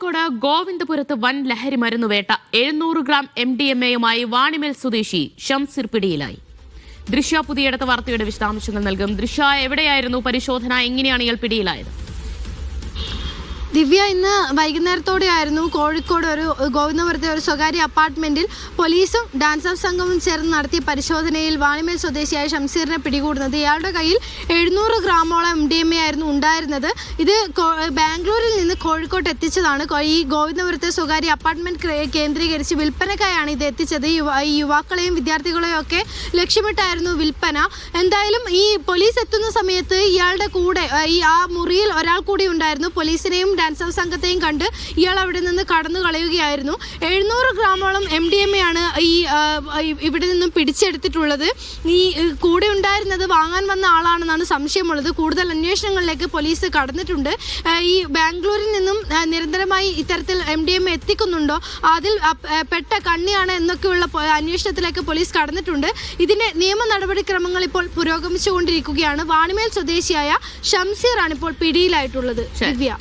കോഴിക്കോട് ഗോവിന്ദപുരത്ത് വൻ ലഹരി മരുന്നുവേട്ട 700 ഗ്രാം MDMA-യുമായി വാണിമേൽ സ്വദേശി ഷംസീർ പിടിയിലായി. ദൃശ്യ പുതിയടത്ത വാർത്തയുടെ വിശദാംശങ്ങൾ നൽകും. ദൃശ്യ, എവിടെയായിരുന്നു പരിശോധന? എങ്ങനെയാണ് ഇയാൾ പിടിയിലായത്? ദിവ്യ, ഇന്ന് വൈകുന്നേരത്തോടെയായിരുന്നു കോഴിക്കോട് ഒരു ഗോവിന്ദപുരത്തെ ഒരു സ്വകാര്യ അപ്പാർട്ട്മെന്റിൽ പോലീസും ഡാൻസ് ഓഫ് സംഘവും ചേർന്ന് നടത്തിയ പരിശോധനയിൽ വാണിമേൽ സ്വദേശിയായ ഷംസീറിനെ പിടികൂടുന്നത്. ഇയാളുടെ കയ്യിൽ 700 ഗ്രാമോളം MDMA ആയിരുന്നു ഉണ്ടായിരുന്നത്. ഇത് ബാംഗ്ലൂരിൽ നിന്ന് കോഴിക്കോട്ട് എത്തിച്ചതാണ്. ഈ ഗോവിന്ദപുരത്തെ സ്വകാര്യ അപ്പാർട്ട്മെന്റ് കേന്ദ്രീകരിച്ച് വിൽപ്പനക്കായാണ് ഇത് എത്തിച്ചത്. ഈ യുവാക്കളെയും വിദ്യാർത്ഥികളെയും ഒക്കെ ലക്ഷ്യമിട്ടായിരുന്നു വിൽപ്പന. എന്തായാലും ഈ പോലീസ് എത്തുന്ന സമയത്ത് ഇയാളുടെ കൂടെ ആ മുറിയിൽ ഒരാൾ കൂടി ഉണ്ടായിരുന്നു. പോലീസിനെയും ഡാൻസ് ഓഫ് സംഘത്തെയും കണ്ട് ഇയാൾ അവിടെ നിന്ന് കടന്നു കളയുകയായിരുന്നു. 700 ഗ്രാമോളം MDMA ആണ് ഇവിടെ നിന്നും പിടിച്ചെടുത്തിട്ടുള്ളത്. ഈ കൂടെ ഉണ്ടായിരുന്നത് വാങ്ങാൻ വന്ന ആളാണെന്നാണ് സംശയമുള്ളത്. കൂടുതൽ അന്വേഷണങ്ങളിലേക്ക് പോലീസ് കടന്നിട്ടുണ്ട്. ഈ ബാംഗ്ലൂരിൽ നിന്നും നിരന്തരമായി ഇത്തരത്തിൽ MDMA എത്തിക്കുന്നുണ്ടോ, അതിൽ പെട്ട കണ്ണിയാണ് എന്നൊക്കെയുള്ള അന്വേഷണത്തിലേക്ക് പോലീസ് കടന്നിട്ടുണ്ട്. ഇതിന്റെ നിയമ നടപടിക്രമങ്ങൾ ഇപ്പോൾ പുരോഗമിച്ചുകൊണ്ടിരിക്കുകയാണ്. വാണിമേൽ സ്വദേശിയായ ഷംസീർ ആണ് ഇപ്പോൾ പിടിയിലായിട്ടുള്ളത്. ദിവ്യ.